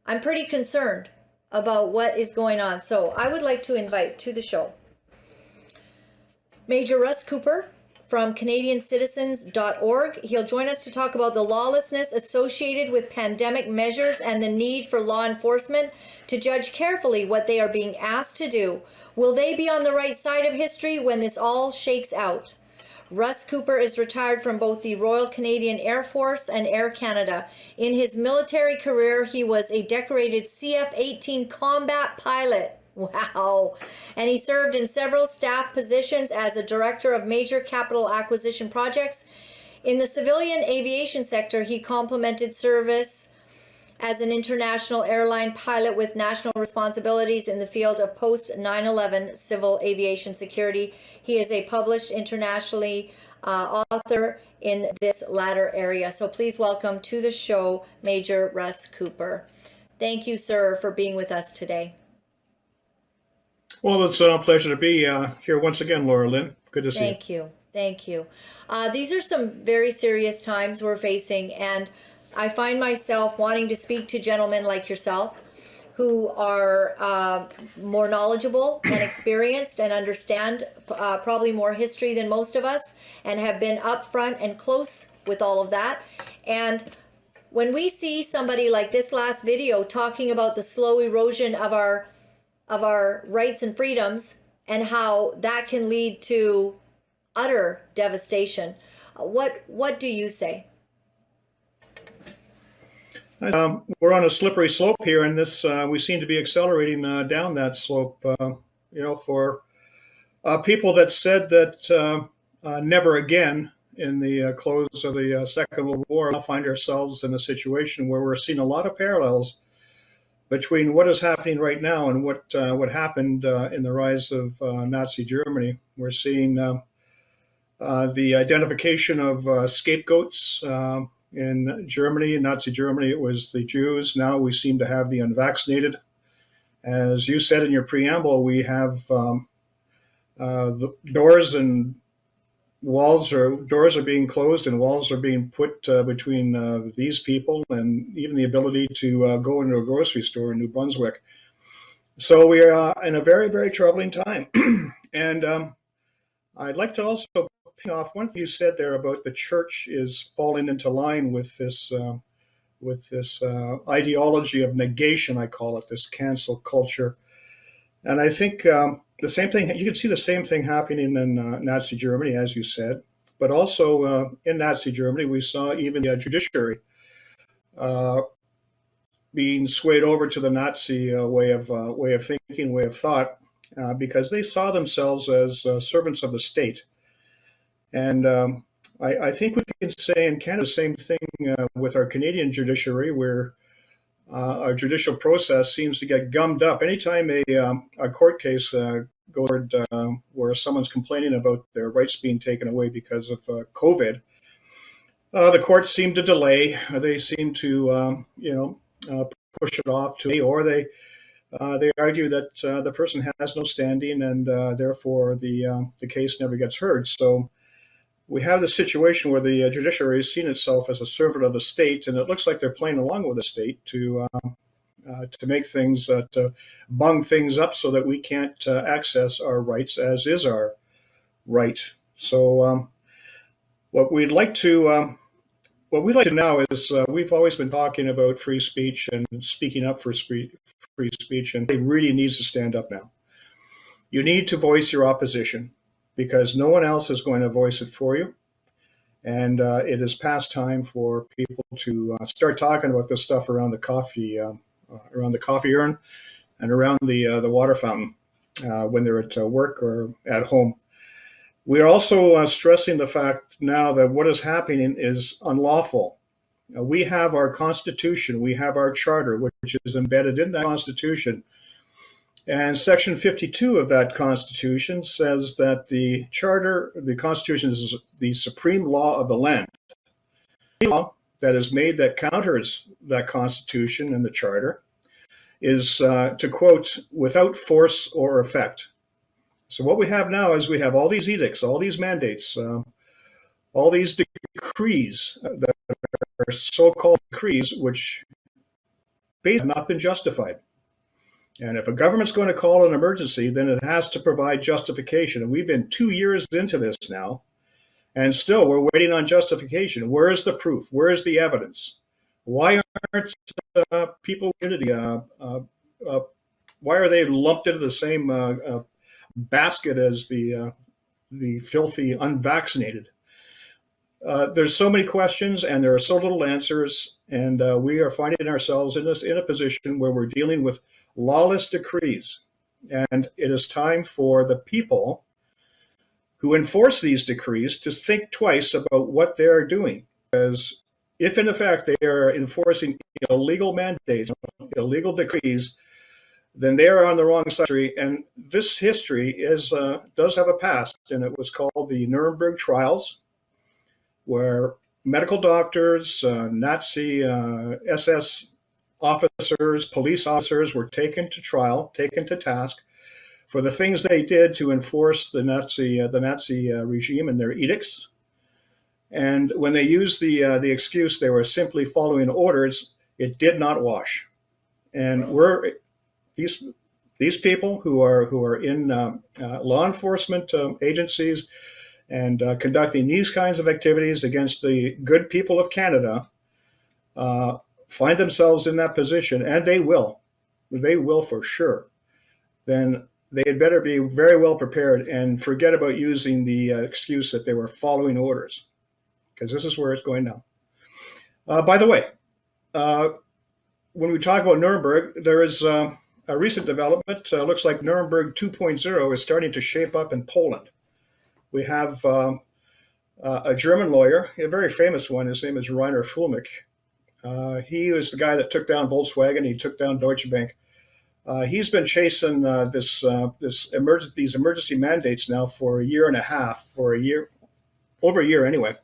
I'm pretty concerned about what is going on. So I would like to invite to the show Major Russ Cooper from CanadianCitizens.org. He'll join us to talk about the lawlessness associated with pandemic measures and the need for law enforcement to judge carefully what they are being asked to do. Will they be on the right side of history when this all shakes out? Russ Cooper is retired from both the Royal Canadian Air Force and Air Canada. In his military career, he was a decorated CF-18 combat pilot. Wow. And he served in several staff positions as a director of major capital acquisition projects. In the civilian aviation sector, he complemented service as an international airline pilot with national responsibilities in the field of post-9/11 civil aviation security. He is a published internationally author in this latter area. So please welcome to the show, Major Russ Cooper. Thank you, sir, for being with us today. Well, it's a pleasure to be here once again, Laura-Lynn. Good to see you. Thank you. Thank you. These are some very serious times we're facing, and I find myself wanting to speak to gentlemen like yourself who are more knowledgeable and experienced and understand probably more history than most of us and have been upfront and close with all of that. And when we see somebody like this last video talking about the slow erosion of our rights and freedoms and how that can lead to utter devastation, what do you say? We're on a slippery slope here, and this we seem to be accelerating down that slope. For people that said that never again in the close of the Second World War, we'll find ourselves in a situation where we're seeing a lot of parallels between what is happening right now and what happened in the rise of Nazi Germany. We're seeing the identification of scapegoats. In Germany, in Nazi Germany, it was the Jews. Now we seem to have the unvaccinated. As you said in your preamble, we have the doors and doors are being closed and walls are being put between these people and even the ability to go into a grocery store in New Brunswick. So we are in a very, very troubling time. And I'd like to also off one thing you said there about the church is falling into line with this ideology of negation, I call it, this cancel culture. And I think the same thing, you can see the same thing happening in Nazi Germany, as you said, but also in Nazi Germany, we saw even the judiciary being swayed over to the Nazi way of thinking, way of thought, because they saw themselves as servants of the state. And I think we can say in Canada the same thing with our Canadian judiciary, where our judicial process seems to get gummed up. Anytime a court case goes where someone's complaining about their rights being taken away because of COVID, the courts seem to delay. They seem to, push it off or they argue that the person has no standing and therefore the case never gets heard. So we have this situation where the judiciary has seen itself as a servant of the state, and it looks like they're playing along with the state to make things, to bung things up so that we can't access our rights as is our right. So what we'd like to now is we've always been talking about free speech and speaking up for free speech, and it really needs to stand up now. You need to voice your opposition, because no one else is going to voice it for you. And it is past time for people to start talking about this stuff around the coffee urn and around the water fountain when they're at work or at home. We are also stressing the fact now that what is happening is unlawful. We have our Constitution, we have our Charter, which is embedded in that Constitution. And Section 52 of that Constitution says that the Constitution is the supreme law of the land. The law that is made that counters that Constitution and the Charter is, to quote, without force or effect. So what we have now is we have all these edicts, all these mandates, all these decrees that are so-called decrees, which basically have not been justified. And if a government's going to call an emergency, then it has to provide justification. And we've been 2 years into this now, and still we're waiting on justification. Where is the proof? Where is the evidence? Why aren't people in unity? Why are they lumped into the same basket as the filthy unvaccinated? There's so many questions, and there are so little answers, and we are finding ourselves in a position where we're dealing with lawless decrees, and it is time for the people who enforce these decrees to think twice about what they're doing, because if in effect they are enforcing illegal mandates, illegal decrees, then they are on the wrong side of history. And this history does have a past, and it was called the Nuremberg trials, where medical doctors, Nazi SS officers, police officers were taken to trial, taken to task for the things they did to enforce the Nazi regime and their edicts. And when they used the excuse they were simply following orders, it did not wash. And these people who are in law enforcement agencies and conducting these kinds of activities against the good people of Canada find themselves in that position, and they will for sure, then they had better be very well prepared and forget about using the excuse that they were following orders, because this is where it's going now. By the way, when we talk about Nuremberg, there is a recent development. Looks like Nuremberg 2.0 is starting to shape up in Poland. We have a German lawyer, a very famous one. His name is Rainer Fulmich. He was the guy that took down Volkswagen. He took down Deutsche Bank. He's been chasing these emergency mandates now for a year and a half, over a year anyway.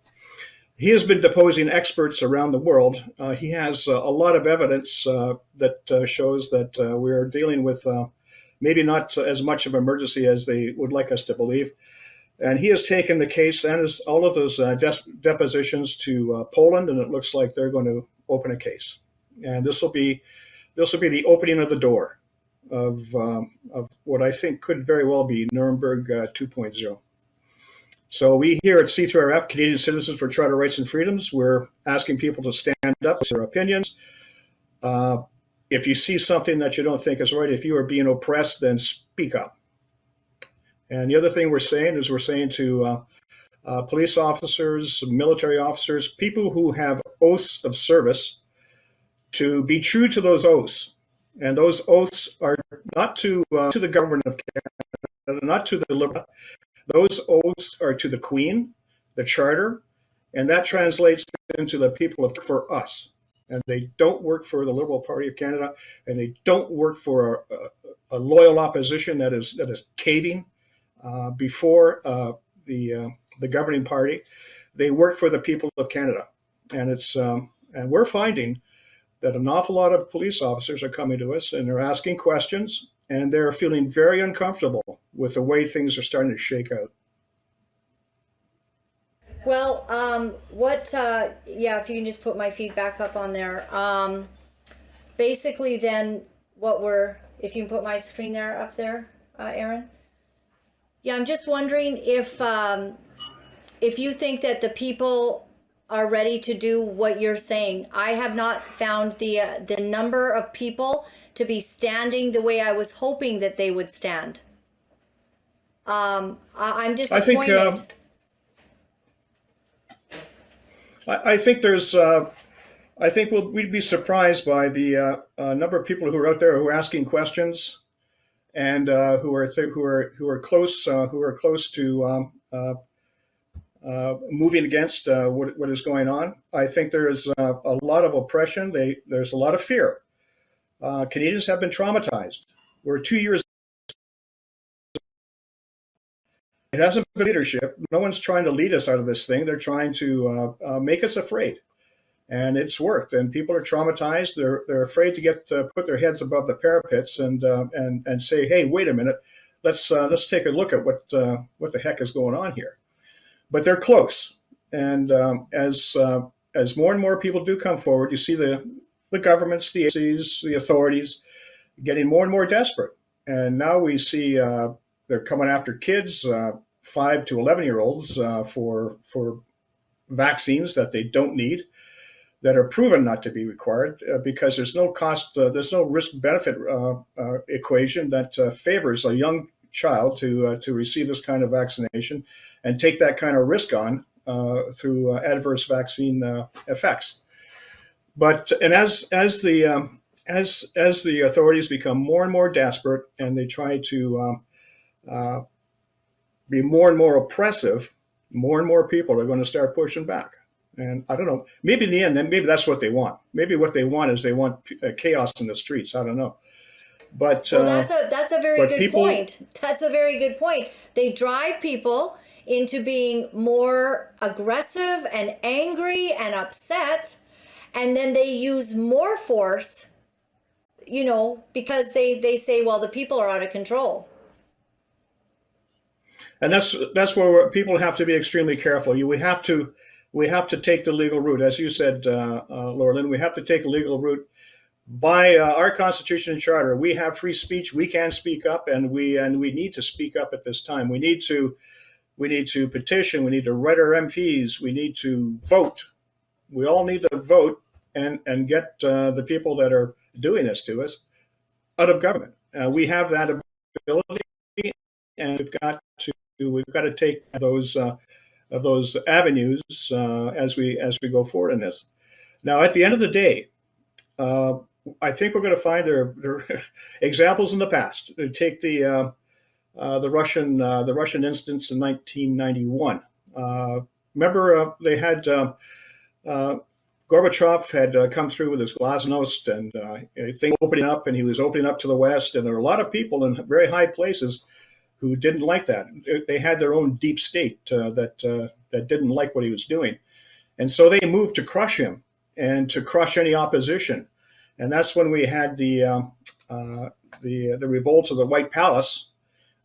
He has been deposing experts around the world. He has a lot of evidence that shows that we are dealing with maybe not as much of an emergency as they would like us to believe. And he has taken the case and all of those depositions to Poland, and it looks like they're going to open a case. And this will be the opening of the door of what I think could very well be Nuremberg 2.0. So we here at C3RF, Canadian Citizens for Charter Rights and Freedoms, we're asking people to stand up with their opinions. If you see something that you don't think is right, if you are being oppressed, then speak up. And the other thing we're saying to police officers, military officers, people who have oaths of service, to be true to those oaths. And those oaths are not to the government of Canada, not to the Liberal. Those oaths are to the Queen, the Charter, and that translates into the people for us. And they don't work for the Liberal Party of Canada, and they don't work for a loyal opposition that is caving before the governing party. They work for the people of Canada, and and we're finding that an awful lot of police officers are coming to us and they're asking questions, and they're feeling very uncomfortable with the way things are starting to shake out. Well, yeah, if you can just put my feedback up on there. Basically then if you can put my screen there up there, Aaron. Yeah, I'm just wondering if you think that the people are ready to do what you're saying. I have not found the number of people to be standing the way I was hoping that they would stand. I'm disappointed. I think we'd be surprised by the number of people who are out there who are asking questions, and who are close to moving against what is going on. I think there is a lot of oppression. There's a lot of fear. Canadians have been traumatized. We're 2 years. It hasn't been leadership. No one's trying to lead us out of this thing. They're trying to make us afraid, and it's worked. And people are traumatized. They're afraid to put their heads above the parapets and say, "Hey, wait a minute. Let's take a look at what the heck is going on here." But they're close, and as more and more people do come forward, you see the the governments, the agencies, the authorities getting more and more desperate. And now we see they're coming after kids, 5 to 11-year-olds, for vaccines that they don't need, that are proven not to be required, because there's no cost, there's no risk-benefit equation that favors a young child to receive this kind of vaccination and take that kind of risk on through adverse vaccine effects. But and as the authorities become more and more desperate and they try to be more and more oppressive, more and more people are going to start pushing back. And I don't know, maybe in the end, then maybe that's what they want. Maybe what they want is they want chaos in the streets. I don't know. But well, that's a very good people, point. That's a very good point. They drive people into being more aggressive and angry and upset, and then they use more force, you know, because they say, well, the people are out of control. And that's where people have to be extremely careful. We have to take the legal route, as you said, Laura-Lynn. We have to take a legal route. By our Constitution and Charter, we have free speech. We can speak up, and we need to speak up at this time. We need to petition. We need to write our MPs. We need to vote. We all need to vote and get the people that are doing this to us out of government. We have that ability, and we've got to take those avenues as we go forward in this. Now, at the end of the day, I think we're going to find there are examples in the past. Take the Russian instance in 1991. Remember, they had Gorbachev had come through with his glasnost and things opening up, and he was opening up to the West, and there were a lot of people in very high places who didn't like that. They had their own deep state that didn't like what he was doing, and so they moved to crush him and to crush any opposition. And that's when we had the revolt of the White Palace,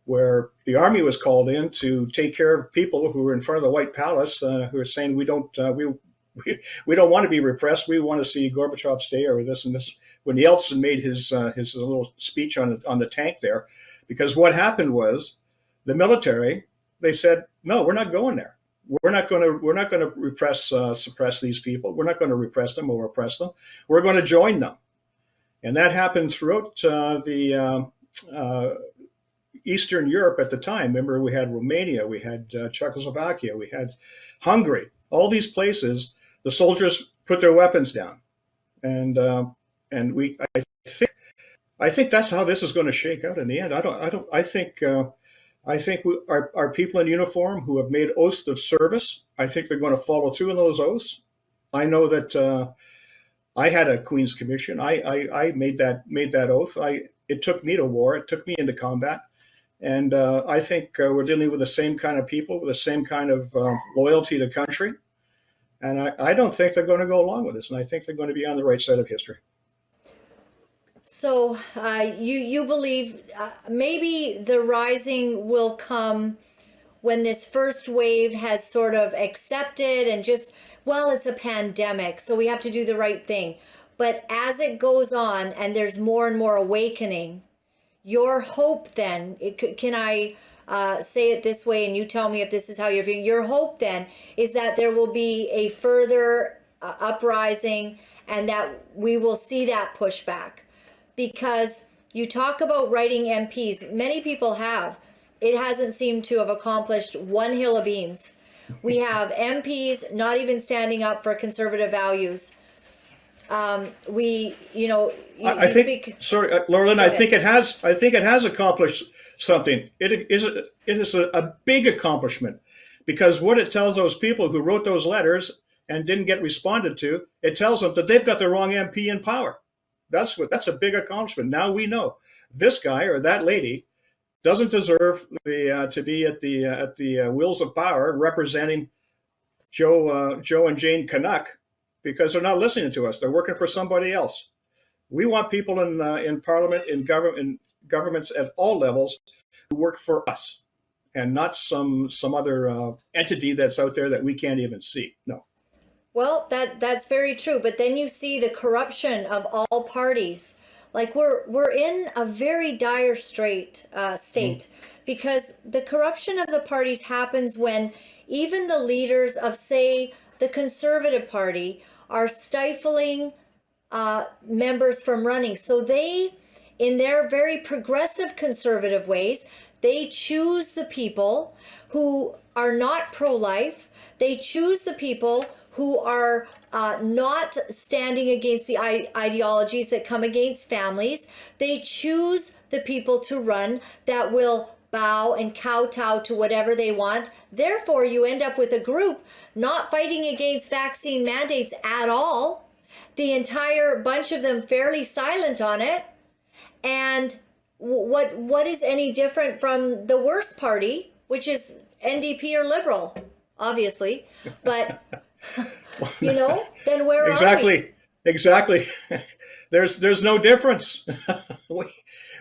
where the army was called in to take care of people who were in front of the White Palace, who were saying, we don't want to be repressed. We want to see Gorbachev stay, or this and this. When Yeltsin made his little speech on the tank there, because what happened was the military, they said, no, we're not going there. We're not going to suppress these people. We're not going to repress them or oppress them. We're going to join them. And that happened throughout the Eastern Europe at the time. Remember, we had Romania, we had Czechoslovakia, we had Hungary. All these places, the soldiers put their weapons down, and I think that's how this is going to shake out in the end. I think our people in uniform who have made oaths of service, I think they're going to follow through on those oaths. I know that I had a Queen's Commission. I made that oath. It took me to war. It took me into combat. And I think we're dealing with the same kind of people, with the same kind of loyalty to country. And I don't think they're going to go along with this. And I think they're going to be on the right side of history. So you believe maybe the rising will come when this first wave has sort of accepted and just, well, it's a pandemic, so we have to do the right thing. But as it goes on and there's more and more awakening, your hope then, can I say it this way, and you tell me if this is how you're feeling, your hope then is that there will be a further uprising and that we will see that pushback. Because you talk about writing MPs, many people have. It hasn't seemed to have accomplished one hill of beans. We have MPs not even standing up for conservative values. I think, sorry, Laura-Lynn, I think it has accomplished something. It is a big accomplishment, because what it tells those people who wrote those letters and didn't get responded to, it tells them that they've got the wrong MP in power. That's a big accomplishment. Now we know this guy or that lady doesn't deserve to be at the wheels of power representing Joe and Jane Canuck, because they're not listening to us. They're working for somebody else. We want people in Parliament, in governments at all levels who work for us, and not some other entity that's out there that we can't even see. No. Well, that's very true. But then you see the corruption of all parties. Like we're in a very dire Mm. state because the corruption of the parties happens when even the leaders of, say, the Conservative Party are stifling members from running. So they, in their very progressive conservative ways, they choose the people who are not pro-life. They choose the people who are not standing against the ideologies that come against families. They choose the people to run that will bow and kowtow to whatever they want. Therefore, you end up with a group not fighting against vaccine mandates at all, the entire bunch of them fairly silent on it. And what is any different from the worst party, which is NDP or Liberal, obviously, but then where are we? Exactly, exactly. There's no difference. we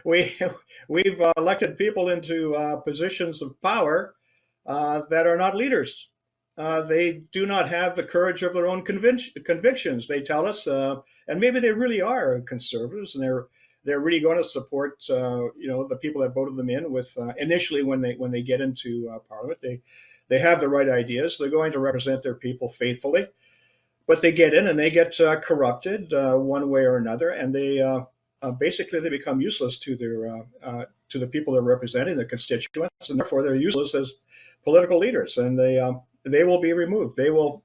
we we've elected people into positions of power that are not leaders. They do not have the courage of their own convictions. They tell us, and maybe they really are conservatives, and they're really going to support the people that voted them in. With initially when they get into Parliament, they have the right ideas. They're going to represent their people faithfully, but they get in and they get corrupted one way or another, and basically they become useless to the people they're representing, the constituents, and therefore they're useless as political leaders, and they will be removed. They will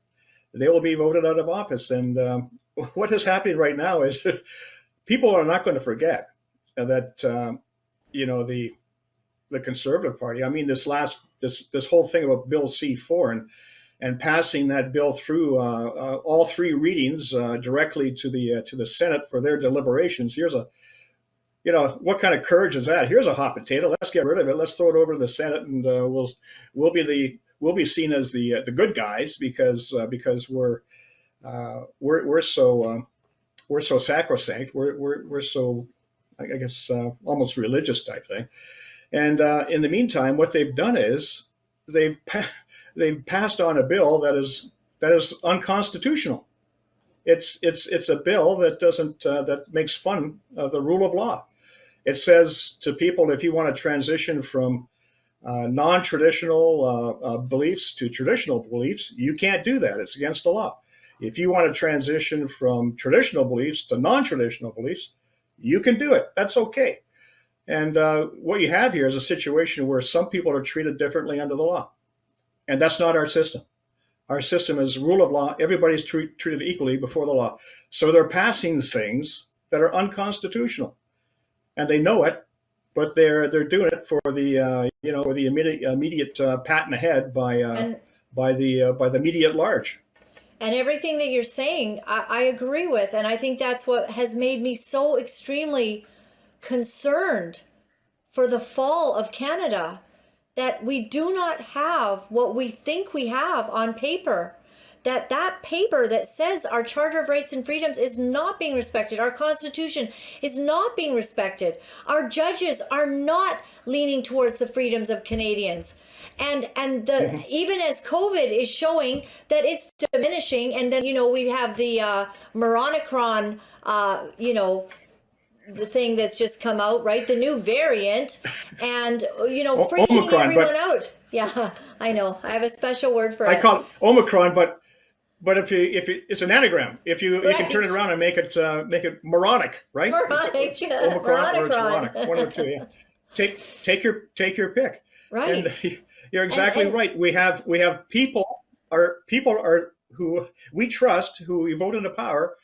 be voted out of office. And what is happening right now is people are not going to forget that the Conservative Party. I mean, this whole thing about Bill C4 and passing that bill through all three readings directly to the Senate for their deliberations. What kind of courage is that? Here's a hot potato. Let's get rid of it. Let's throw it over to the Senate, and we'll be seen as the good guys because we're so sacrosanct. We're so, I guess, almost religious type thing. And in the meantime, what they've done is they've passed on a bill that is unconstitutional. It's a bill that doesn't that makes fun of the rule of law. It says to people, if you want to transition from non-traditional beliefs to traditional beliefs, you can't do that. It's against the law. If you want to transition from traditional beliefs to non-traditional beliefs, you can do it. That's okay. And what you have here is a situation where some people are treated differently under the law. And that's not our system. Our system is rule of law. Everybody's treated equally before the law. So they're passing things that are unconstitutional, and they know it, but they're doing it for the immediate pat in the head by the media at large. And everything that you're saying, I agree with, and I think that's what has made me so extremely concerned for the fall of Canada, that we do not have what we think we have on paper, that paper that says our Charter of Rights and Freedoms is not being respected, our Constitution is not being respected, our judges are not leaning towards the freedoms of Canadians. And even as COVID is showing that it's diminishing, and then we have the Moronacron, the thing that's just come out, right? The new variant, and freaking Omicron, everyone out. Yeah, I know. I have a special word for it. I call it Omicron, but if it's an anagram, if you can turn it around and make it moronic, right? Moronic, it's Omicron or it's moronic, one of the two. Yeah, take your pick. Right. And you're exactly right. We have people who we trust, who we vote into power,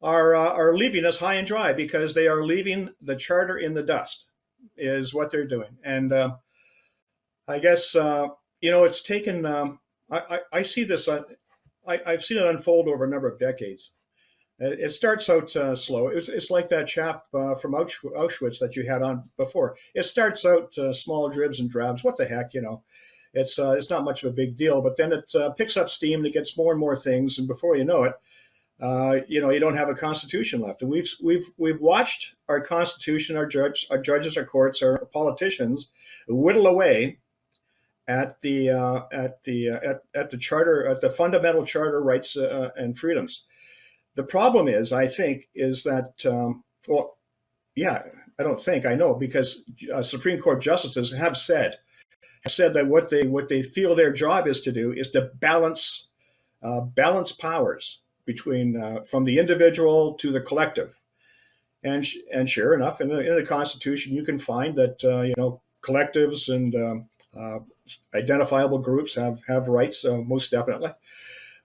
are leaving us high and dry because they are leaving the charter in the dust, is what they're doing. And I guess it's taken. I see this. I've seen it unfold over a number of decades. It starts out slow. It's like that chap from Auschwitz that you had on before. It starts out small dribs and drabs. What the heck, It's not much of a big deal. But then it picks up steam and it gets more and more things. And before you know it, you don't have a constitution left. And we've watched our constitution, our judges, our courts, our politicians whittle away at the charter, at the fundamental charter rights and freedoms. The problem is, I think, is that well, yeah, I don't think I know, because Supreme Court justices have said that what they feel their job is to do is to balance powers between from the individual to the collective. And sure enough, in the Constitution, you can find that collectives and identifiable groups have rights, most definitely.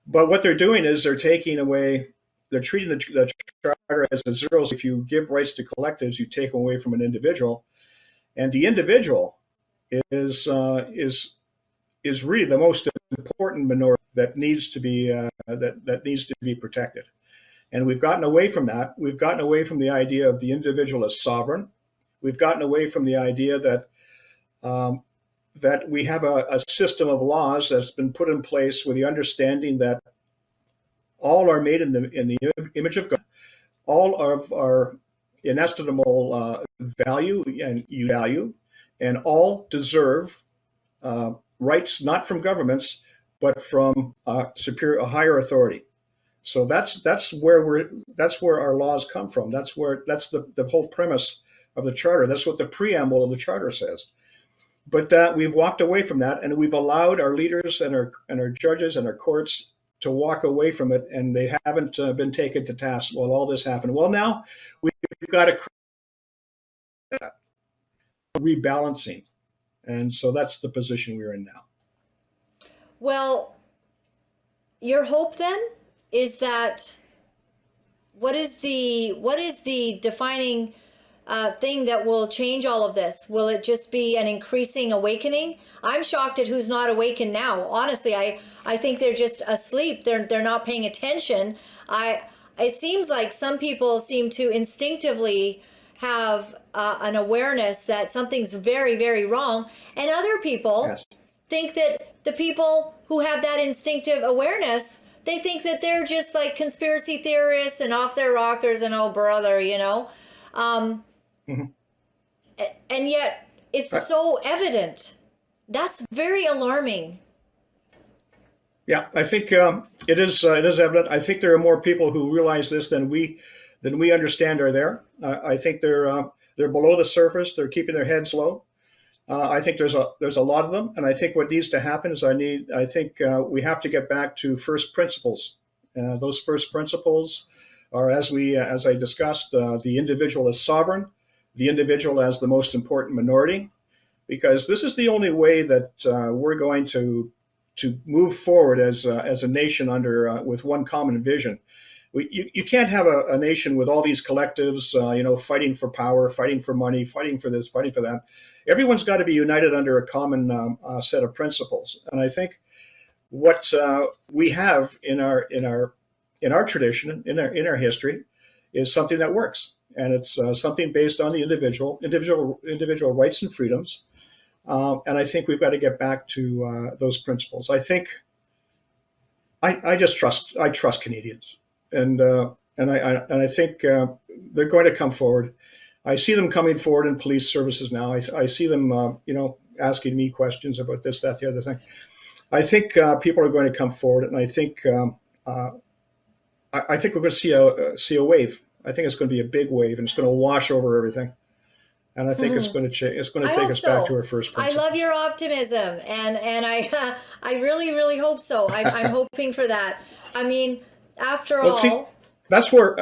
But what they're doing is they're taking away, they're treating the charter as a zero. If you give rights to collectives, you take away from an individual, and the individual is really the most important minority that needs to be that needs to be protected. And we've gotten away from that. We've gotten away from the idea of the individual as sovereign. We've gotten away from the idea that that we have a system of laws that's been put in place with the understanding that all are made in the image of God. All of our inestimable value and all deserve rights not from governments, but from a higher authority. So that's where our laws come from. That's the whole premise of the charter. That's what the preamble of the charter says. But we've walked away from that, and we've allowed our leaders and our judges and our courts to walk away from it, and they haven't been taken to task while all this happened. Well, now we've got to rebalancing, and so that's the position we're in now. Well, your hope then is that what is the defining thing that will change all of this? Will it just be an increasing awakening? I'm shocked at who's not awakened now. Honestly, I think they're just asleep. They're not paying attention. It seems like some people seem to instinctively have an awareness that something's very, very wrong, and other people Yes. think that the people who have that instinctive awareness, they think that they're just like conspiracy theorists and off their rockers and oh brother, Mm-hmm. And yet it's so evident. That's very alarming. Yeah, I think it is evident. I think there are more people who realize this than we understand are there. I think they're below the surface. They're keeping their heads low. I think there's a lot of them, and I think what needs to happen is we have to get back to first principles. Those first principles are, as I discussed, the individual as sovereign, the individual as the most important minority, because this is the only way that we're going to move forward as a nation with one common vision. You can't have a nation with all these collectives, fighting for power, fighting for money, fighting for this, fighting for that. Everyone's got to be united under a common set of principles. And I think what we have in our tradition, in our history, is something that works, and it's something based on the individual rights and freedoms. And I think we've got to get back to those principles. I think I trust Canadians, and I think they're going to come forward. I see them coming forward in police services now. I see them, asking me questions about this, that, the other thing. I think people are going to come forward, and I think we're going to see a wave. I think it's going to be a big wave, and it's going to wash over everything. And I think it's going to change. It's going to take us back to our first principles. I love your optimism, and I really, really hope so. I'm hoping for that. I mean, after all, see, that's where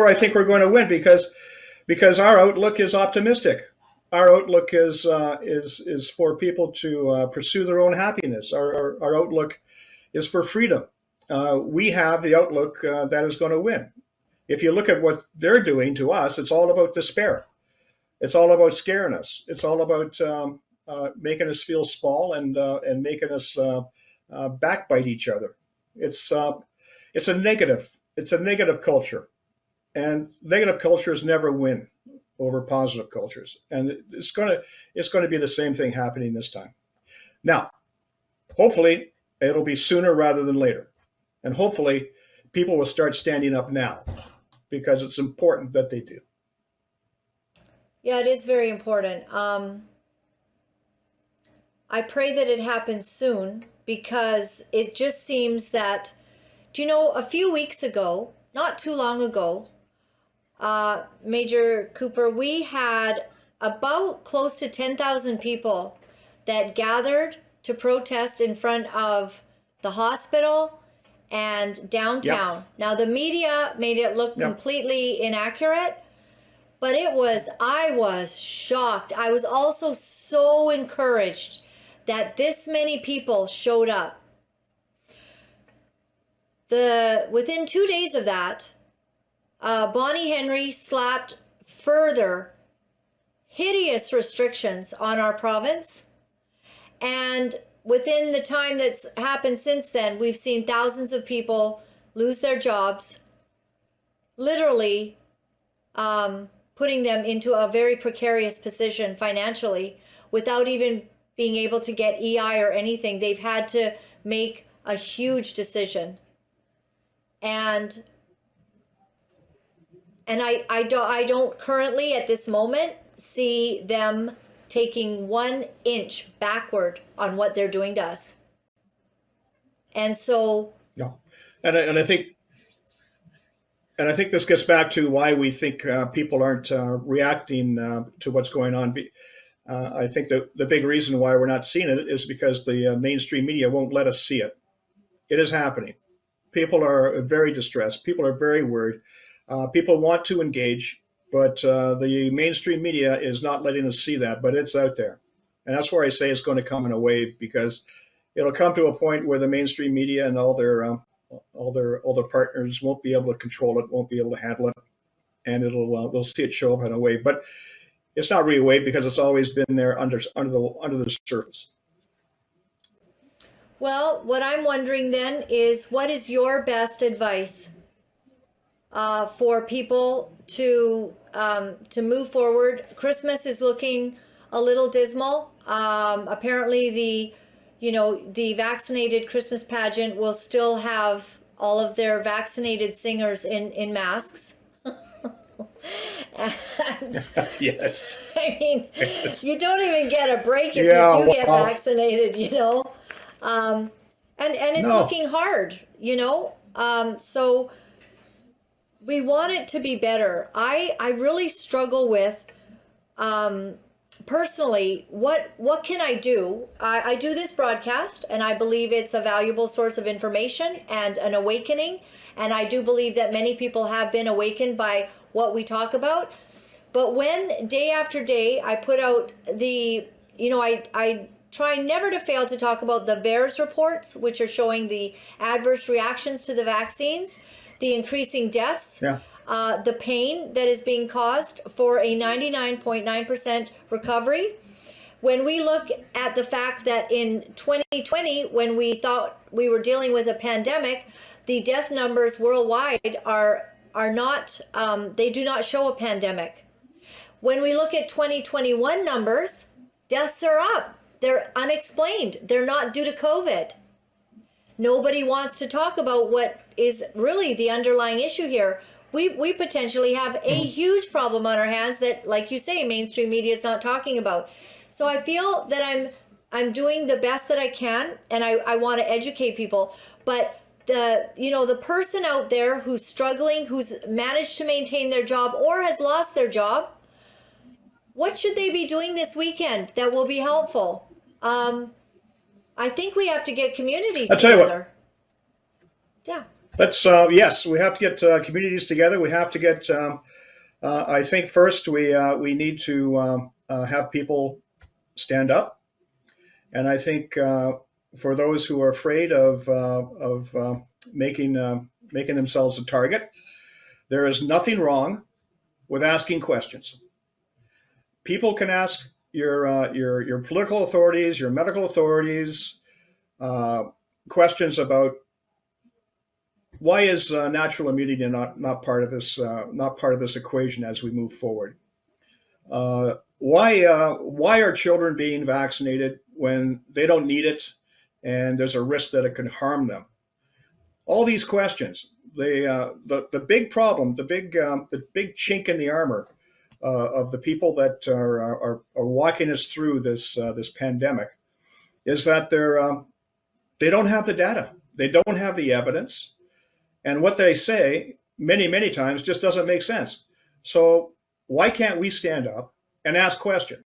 I think we're going to win, because our outlook is optimistic. Our outlook is for people to pursue their own happiness. Our outlook is for freedom. We have the outlook that is going to win. If you look at what they're doing to us, it's all about despair. It's all about scaring us. It's all about making us feel small and making us backbite each other. It's a negative culture, and negative cultures never win over positive cultures. And it's going to be the same thing happening this time. Now, hopefully, it'll be sooner rather than later, and hopefully, people will start standing up now, because it's important that they do. Yeah, it is very important. I pray that it happens soon, because it just seems that, do you know, a few weeks ago, not too long ago, Major Cooper, we had about close to 10,000 people that gathered to protest in front of the hospital and downtown. Yep. Now, the media made it look Yep. completely inaccurate, but I was shocked. I was also so encouraged that this many people showed up. Within 2 days of that, Bonnie Henry slapped further hideous restrictions on our province. And within the time that's happened since then, we've seen thousands of people lose their jobs, literally putting them into a very precarious position financially without even being able to get EI or anything. They've had to make a huge decision. And I don't currently at this moment see them taking 1 inch backward on what they're doing to us. And so, Yeah, and I think this gets back to why we think people aren't reacting to what's going on. I think the big reason why we're not seeing it is because the mainstream media won't let us see it. It is happening. People are very distressed. People are very worried. People want to engage, but the mainstream media is not letting us see that, but it's out there. And that's where I say it's going to come in a wave, because it'll come to a point where the mainstream media and all their partners won't be able to control it, won't be able to handle it, and we'll see it show up in a wave. But it's not really a wave, because it's always been there under the surface. well, what I'm wondering then is, what is your best advice for people to move forward? Christmas is looking a little dismal. Apparently, the vaccinated Christmas pageant will still have all of their vaccinated singers in masks. And, Yes. I mean, you don't even get a break if Yeah, you do get well, vaccinated, and it's no. looking hard, so we want it to be better. I really struggle with, personally, what can I do? I do this broadcast, and I believe it's a valuable source of information and an awakening, and I do believe that many people have been awakened by what we talk about. But when day after day I put out I try never to fail to talk about the VAERS reports, which are showing the adverse reactions to the vaccines, the increasing deaths, Yeah. the pain that is being caused for a 99.9% recovery. When we look at the fact that in 2020, when we thought we were dealing with a pandemic, the death numbers worldwide are not, they do not show a pandemic. When we look at 2021 numbers, deaths are up. They're unexplained. They're not due to COVID. Nobody wants to talk about what is really the underlying issue here. We potentially have a huge problem on our hands that, like you say, mainstream media is not talking about. So I feel that I'm doing the best that I can, and I want to educate people. But the person out there who's struggling, who's managed to maintain their job or has lost their job, what should they be doing this weekend that will be helpful? I think we have to get communities I'll tell you what. together. Yeah. Let's yes, we have to get communities together. We have to get. I think first we need to have people stand up, and I think for those who are afraid of making themselves a target, there is nothing wrong with asking questions. People can ask your political authorities, your medical authorities, questions about why is natural immunity not part of this equation as we move forward. Why are children being vaccinated when they don't need it, and there's a risk that it can harm them? All these questions. The big problem, the big chink in the armor of the people that are walking us through this pandemic is that they don't have the data. They don't have the evidence. And what they say many, many times just doesn't make sense. So why can't we stand up and ask questions?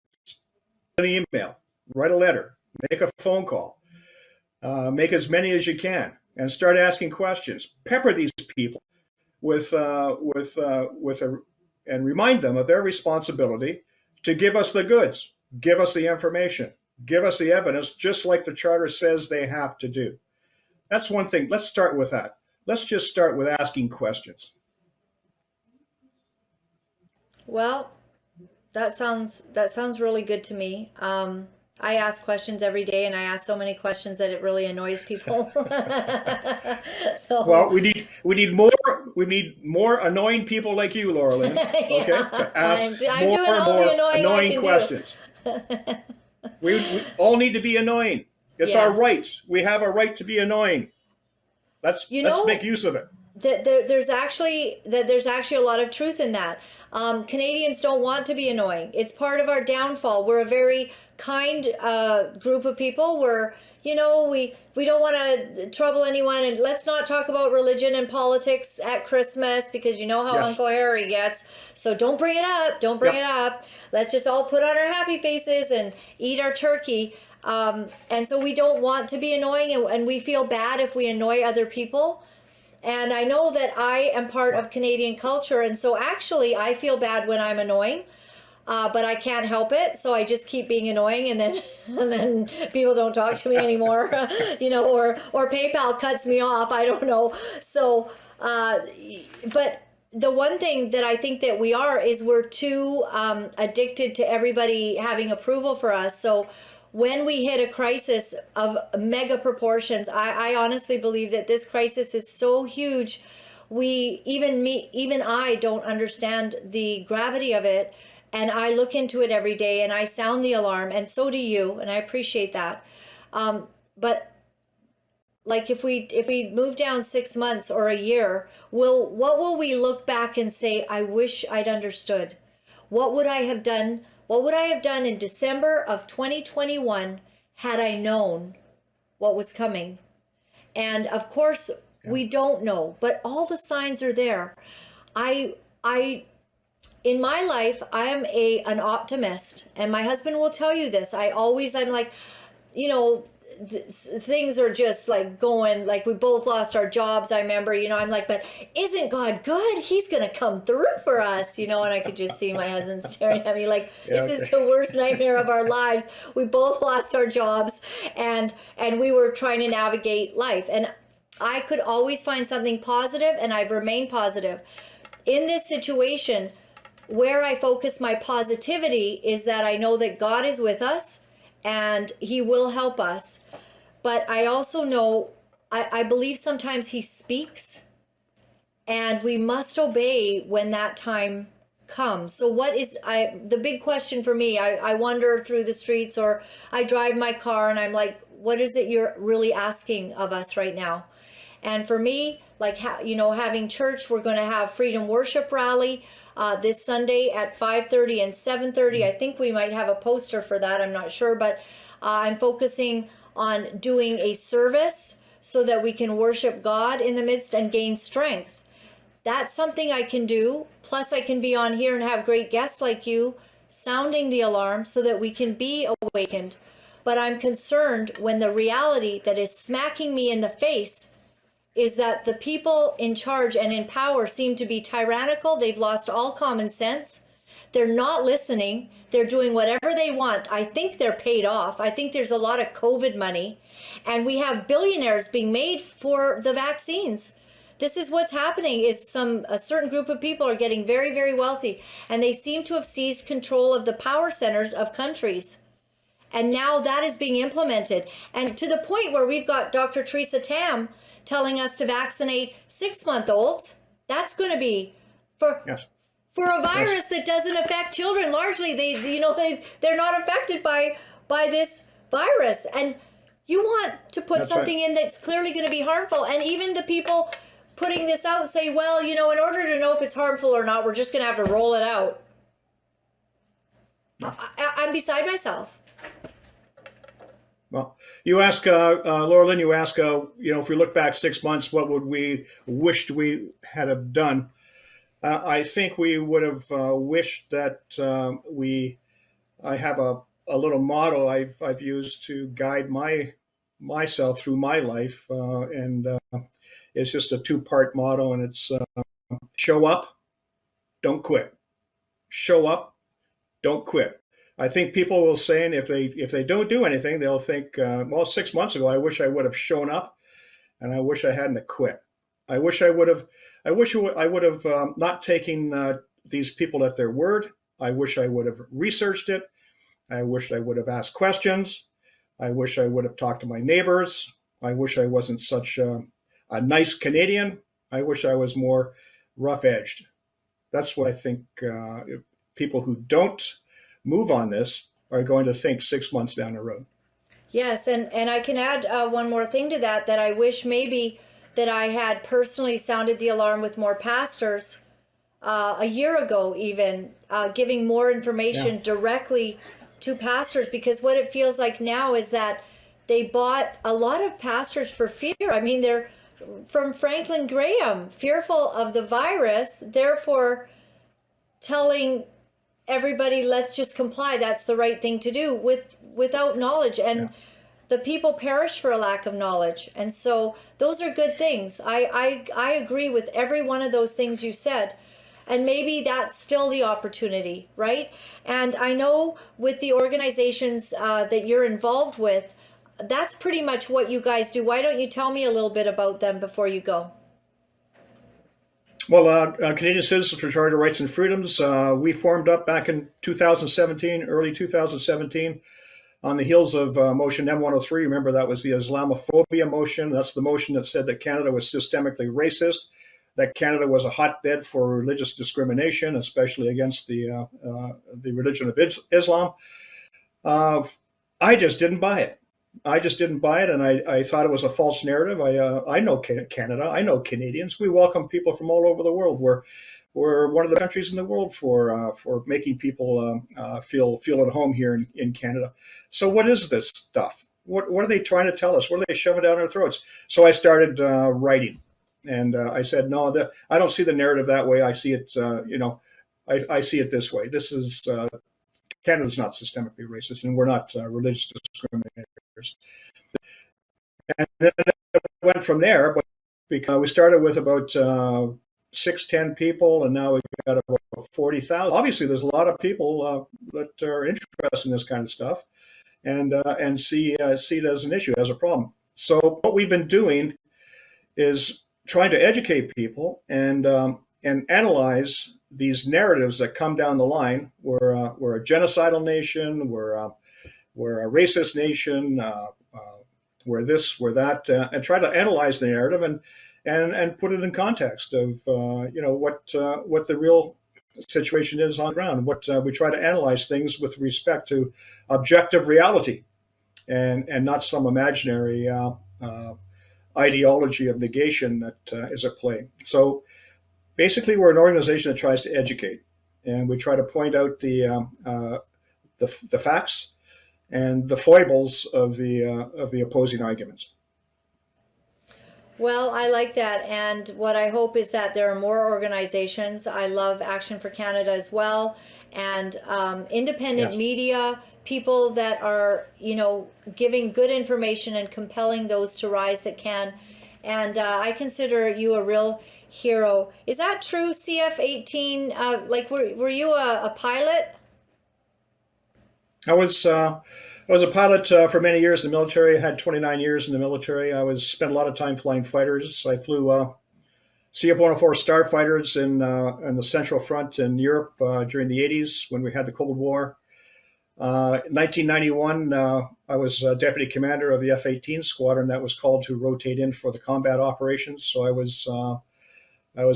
An email, write a letter, make a phone call, make as many as you can, and start asking questions. Pepper these people and remind them of their responsibility to give us the goods, give us the information, give us the evidence, just like the Charter says they have to do. That's one thing. Let's start with that. Let's just start with asking questions. Well, that sounds really good to me. I ask questions every day, and I ask so many questions that it really annoys people. Well, we need more annoying people like you, Laura-Lynn. Okay, to ask I'm doing all the annoying questions. we all need to be annoying. It's our right. We have a right to be annoying. Let's make use of it. There's actually a lot of truth in that. Canadians don't want to be annoying. It's part of our downfall. We're a very kind group of people. We don't want to trouble anyone, and let's not talk about religion and politics at Christmas, because you know how Uncle Harry gets. So don't bring it up. Don't bring it up. Let's just all put on our happy faces and eat our turkey. And so we don't want to be annoying, and we feel bad if we annoy other people. And I know that I am part of Canadian culture, and so actually I feel bad when I'm annoying, but I can't help it. So I just keep being annoying, and then people don't talk to me anymore, or PayPal cuts me off. I don't know. So, but the one thing that I think that we are is we're too addicted to everybody having approval for us. So when we hit a crisis of mega proportions, I honestly believe that this crisis is so huge, even I don't understand the gravity of it, and I look into it every day and I sound the alarm, and so do you, and I appreciate that. But like if we move down 6 months or a year, what will we look back and say, I wish I'd understood? What would I have done? What would I have done in December of 2021 had I known what was coming? And of course, we don't know, but all the signs are there. In my life, I am an optimist, and my husband will tell you this. I'm like, things are just like going, like we both lost our jobs. I remember, I'm like, but isn't God good? He's going to come through for us, and I could just see my husband staring at me like, this is the worst nightmare of our lives. We both lost our jobs, and we were trying to navigate life. And I could always find something positive, and I've remained positive. In this situation, where I focus my positivity is that I know that God is with us and he will help us. But I also know, I believe sometimes he speaks, and we must obey when that time comes. So the big question for me, I wander through the streets, or I drive my car, and I'm like, what is it you're really asking of us right now? And for me, like, having church, we're going to have Freedom Worship Rally this Sunday at 5:30 and 7:30. I think we might have a poster for that. I'm not sure, but I'm focusing on doing a service so that we can worship God in the midst and gain strength. That's something I can do. Plus, I can be on here and have great guests like you sounding the alarm so that we can be awakened. But I'm concerned when the reality that is smacking me in the face is that the people in charge and in power seem to be tyrannical. They've lost all common sense. They're not listening. They're doing whatever they want. I think they're paid off. I think there's a lot of COVID money, and we have billionaires being made for the vaccines. This is what's happening, is a certain group of people are getting very, very wealthy, and they seem to have seized control of the power centers of countries. And now that is being implemented. And to the point where we've got Dr. Theresa Tam telling us to vaccinate 6-month-olds. That's going to be for a virus that doesn't affect children. Largely, they're not affected by this virus. And you want to put something in that's clearly going to be harmful. And even the people putting this out say, well, in order to know if it's harmful or not, we're just going to have to roll it out. I'm beside myself. Well, You ask, Laura-Lynn, you ask, if we look back 6 months, what would we wished we had have done? I think we would have wished that I have a little motto I've used to guide myself through my life, and it's just a two-part motto, and it's show up, don't quit. Show up, don't quit. I think people will say, and if they don't do anything, they'll think, well, 6 months ago, I wish I would have shown up, and I wish I hadn't quit. I wish I would have. I wish I would have not taken these people at their word. I wish I would have researched it. I wish I would have asked questions. I wish I would have talked to my neighbors. I wish I wasn't such a nice Canadian. I wish I was more rough-edged. That's what I think people who don't move on this are going to think 6 months down the road. Yes, and I can add one more thing to that, that I wish maybe that I had personally sounded the alarm with more pastors a year ago, even giving more information directly to pastors, because what it feels like now is that they bought a lot of pastors for fear. I mean, they're from Franklin Graham, fearful of the virus, therefore telling everybody, let's just comply, that's the right thing to do, without knowledge. And the people perish for a lack of knowledge. And so those are good things. I agree with every one of those things you said. And maybe that's still the opportunity, right? And I know with the organizations that you're involved with, that's pretty much what you guys do. Why don't you tell me a little bit about them before you go? Well, Canadian Citizens for Charter Rights and Freedoms, we formed up back in 2017, early 2017, on the heels of motion M103. Remember, that was the Islamophobia motion. That's the motion that said that Canada was systemically racist, that Canada was a hotbed for religious discrimination, especially against the religion of Islam. I just didn't buy it. And I thought it was a false narrative. I know Canada. I know Canadians. We welcome people from all over the world. We're one of the countries in the world for making people feel at home here in Canada. So what is this stuff? What are they trying to tell us? What are they shoving down our throats? So I started writing, and I said, no, I don't see the narrative that way. I see it, I see it this way. This is Canada's not systemically racist, and we're not religious discriminators. And then it went from there, but because we started with about 6-10 people, and now we've got about 40,000. Obviously, there's a lot of people that are interested in this kind of stuff, and see it as an issue, as a problem. So what we've been doing is trying to educate people and analyze these narratives that come down the line. We're a genocidal nation. We're a racist nation. We're this, we're that, and try to analyze the narrative and put it in context of what the real situation is on the ground. We try to analyze things with respect to objective reality, and not some imaginary ideology of negation that is at play. So basically, we're an organization that tries to educate, and we try to point out the facts and the foibles of the opposing arguments. Well, I like that, and what I hope is that there are more organizations. I love Action for Canada as well, and independent media, people that are, giving good information and compelling those to rise that can. And I consider you a real hero. Is that true, CF18? Were you a pilot? I was a pilot for many years in the military. I had 29 years in the military. I spent a lot of time flying fighters. I flew CF-104 starfighters in the Central Front in Europe during the 80s when we had the Cold War. In 1991, I was deputy commander of the F-18 squadron that was called to rotate in for the combat operations. So I was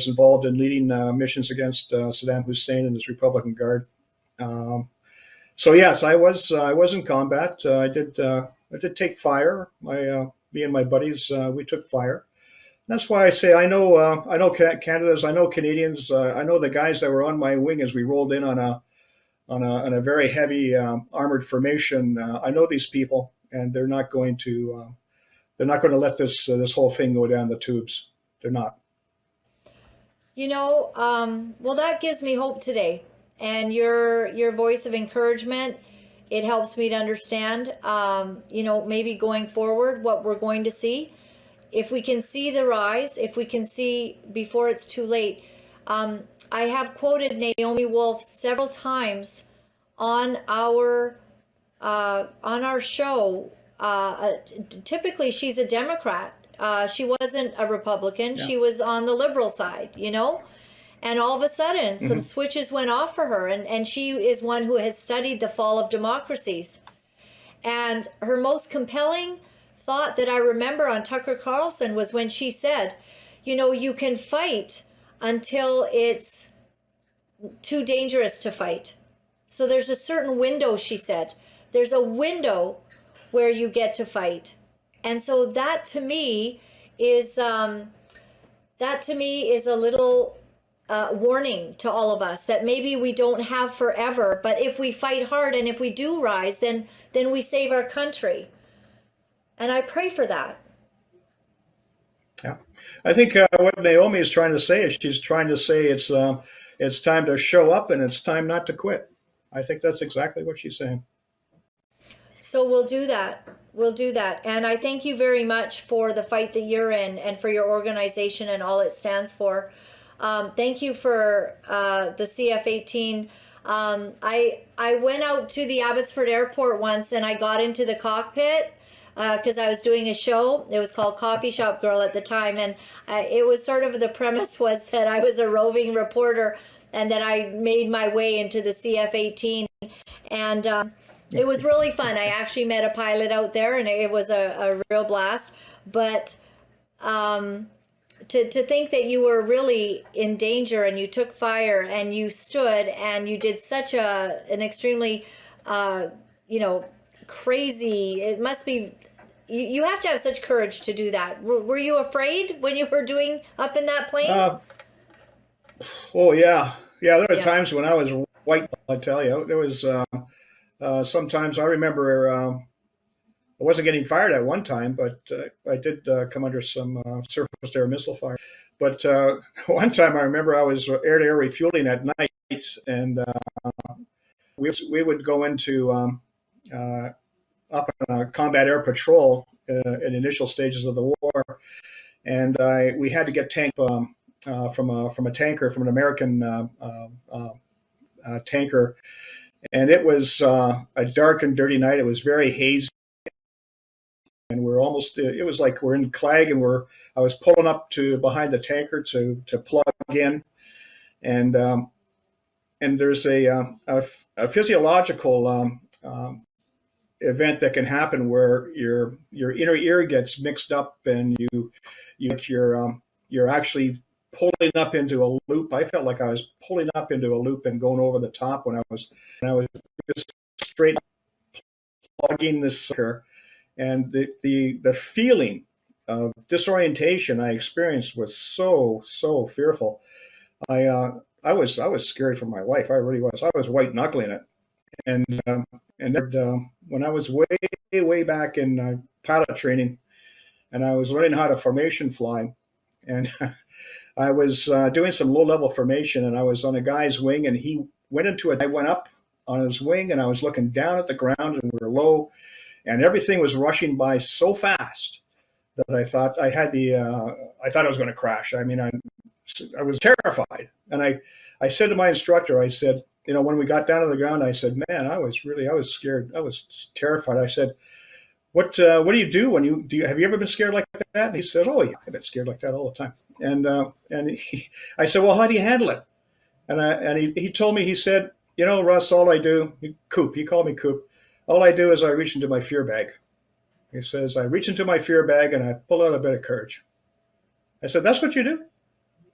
involved in leading missions against Saddam Hussein and his Republican Guard. So yes, I was in combat. I did take fire. Me and my buddies, we took fire. That's why I say I know Canada's, I know Canadians, I know the guys that were on my wing as we rolled in on a very heavy armored formation. I know these people, and they're not going to let this whole thing go down the tubes. They're not. Well, that gives me hope today, and your voice of encouragement, it helps me to understand, maybe going forward what we're going to see. If we can see the rise, if we can see before it's too late. I have quoted Naomi Wolf several times on our show. Typically, she's a Democrat. She wasn't a Republican. Yeah. She was on the liberal side, And all of a sudden, some switches went off for her. And she is one who has studied the fall of democracies. And her most compelling thought that I remember on Tucker Carlson was when she said, you can fight until it's too dangerous to fight. So there's a certain window, she said. There's a window where you get to fight. And so that to me is a little warning to all of us that maybe we don't have forever, but if we fight hard and if we do rise, then we save our country. And I pray for that. Yeah, I think what Naomi is trying to say is she's trying to say it's time to show up and it's time not to quit. I think that's exactly what she's saying. So we'll do that. We'll do that. And I thank you very much for the fight that you're in and for your organization and all it stands for. Thank you for the CF-18. I went out to the Abbotsford Airport once and I got into the cockpit because I was doing a show. It was called Coffee Shop Girl at the time. And it was sort of, the premise was that I was a roving reporter and that I made my way into the CF-18. And it was really fun. I actually met a pilot out there and it was a real blast. But to think that you were really in danger and you took fire and you stood and you did such an extremely, crazy, it must be, you have to have such courage to do that. Were you afraid when you were doing up in that plane? Oh, yeah. Yeah, there were times when I was white, I tell you. There was sometimes I remember I wasn't getting fired at one time, but I did come under some surface-to-air missile fire. But one time I remember I was air-to-air refueling at night, and we would go into up on a combat air patrol in initial stages of the war, and we had to get tank from a tanker, from an American tanker, and it was a dark and dirty night. It was very hazy. And we're almost, it was like we're in Clag and I was pulling up to behind the tanker to plug in. And there's a physiological event that can happen where your inner ear gets mixed up and you're actually pulling up into a loop. I felt like I was pulling up into a loop and going over the top when I was just straight plugging this sucker. And the feeling of disorientation I experienced was so fearful. I was scared for my life. I really was. I was white knuckling it. And when I was way back in pilot training, and I was learning how to formation fly, and I was doing some low level formation, and I was on a guy's wing, and he went into it. I went up on his wing, and I was looking down at the ground, and we were low. And everything was rushing by so fast that I thought I was going to crash. I mean, I was terrified. And I said to my instructor, I said, when we got down to the ground, I said, man, I was scared. I was terrified. I said, what do you do when have you ever been scared like that? And he said, oh yeah, I've been scared like that all the time. And I said, well, how do you handle it? And he told me, he said, Russ, all I do, Coop, he called me Coop. All I do is I reach into my fear bag. He says, I reach into my fear bag and I pull out a bit of courage. I said, that's what you do?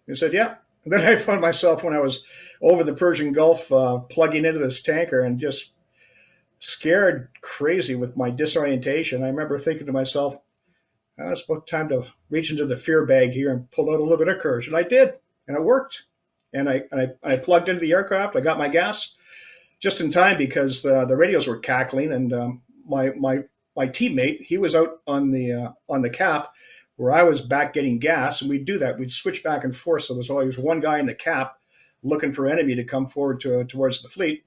He said, yeah. And then I found myself when I was over the Persian Gulf plugging into this tanker and just scared crazy with my disorientation. I remember thinking to myself, it's about time to reach into the fear bag here and pull out a little bit of courage. And I did, and it worked. And I plugged into the aircraft. I got my gas just in time because the radios were cackling, and my my teammate, he was out on the cap where I was back getting gas, and we'd do that. We'd switch back and forth. So there's always one guy in the cap looking for enemy to come forward towards the fleet.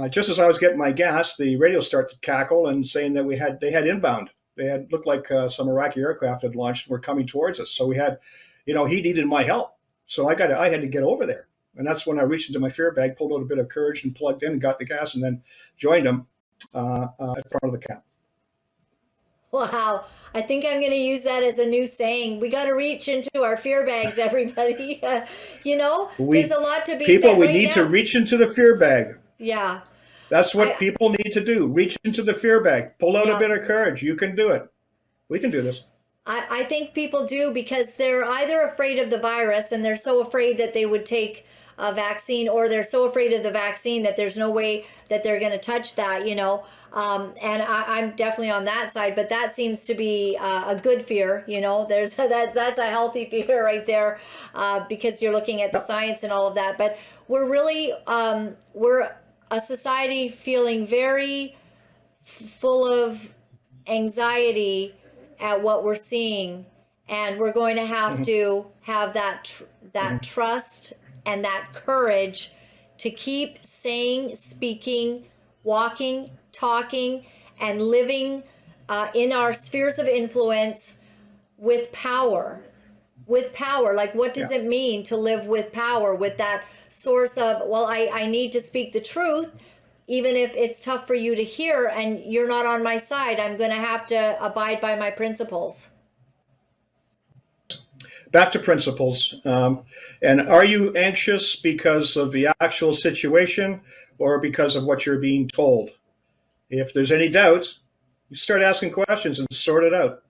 Just as I was getting my gas, the radio started to cackle and saying that they had inbound. They had looked like some Iraqi aircraft had launched and were coming towards us. So we had, he needed my help. So I had to get over there. And that's when I reached into my fear bag, pulled out a bit of courage and plugged in and got the gas, and then joined him at front of the cap. Wow. I think I'm going to use that as a new saying. We got to reach into our fear bags, everybody. There's a lot to be people, said we right need now. to reach into the fear bag. Yeah. That's what people need to do. Reach into the fear bag. Pull out a bit of courage. You can do it. We can do this. I think people do, because they're either afraid of the virus and they're so afraid that they would take a vaccine, or they're so afraid of the vaccine that there's no way that they're going to touch that, and I'm definitely on that side, but that seems to be a good fear. There's that's a healthy fear right there, because you're looking at the science and all of that. But we're really we're a society feeling very full of anxiety at what we're seeing, and we're going to have to have that trust and that courage to keep saying, speaking, walking, talking, and living in our spheres of influence with power. With power. Like, what does it mean to live with power, with that source of, well, I need to speak the truth, even if it's tough for you to hear and you're not on my side. I'm going to have to abide by my principles. Back to principles. And are you anxious because of the actual situation or because of what you're being told? If there's any doubt, you start asking questions and sort it out.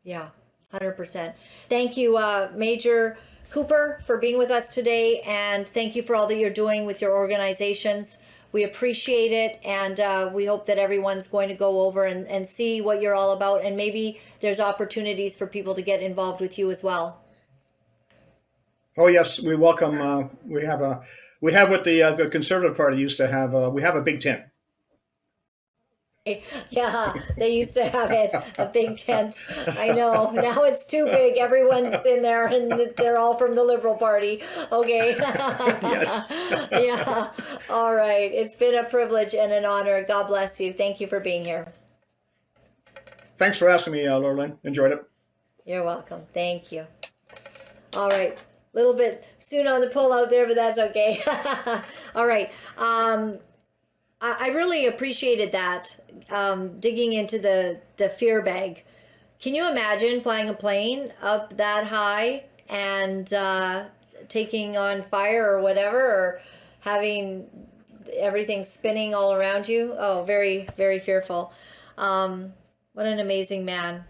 Yeah, 100%. Thank you, Major Cooper, for being with us today. And thank you for all that you're doing with your organizations. We appreciate it, and we hope that everyone's going to go over and see what you're all about, and maybe there's opportunities for people to get involved with you as well. Oh yes, we welcome. We have what the Conservative Party used to have. We have a big tent. Yeah, they used to have it, a big tent. I know. Now it's too big. Everyone's in there, and they're all from the Liberal Party. Okay. Yes. Yeah. All right. It's been a privilege and an honor. God bless you. Thank you for being here. Thanks for asking me, Laura-Lynn. Enjoyed it. You're welcome. Thank you. All right. A little bit soon on the pull out there, but that's okay. All right. I really appreciated that, digging into the fear bag. Can you imagine flying a plane up that high and taking on fire or whatever, or having everything spinning all around you? Oh, very, very fearful. What an amazing man.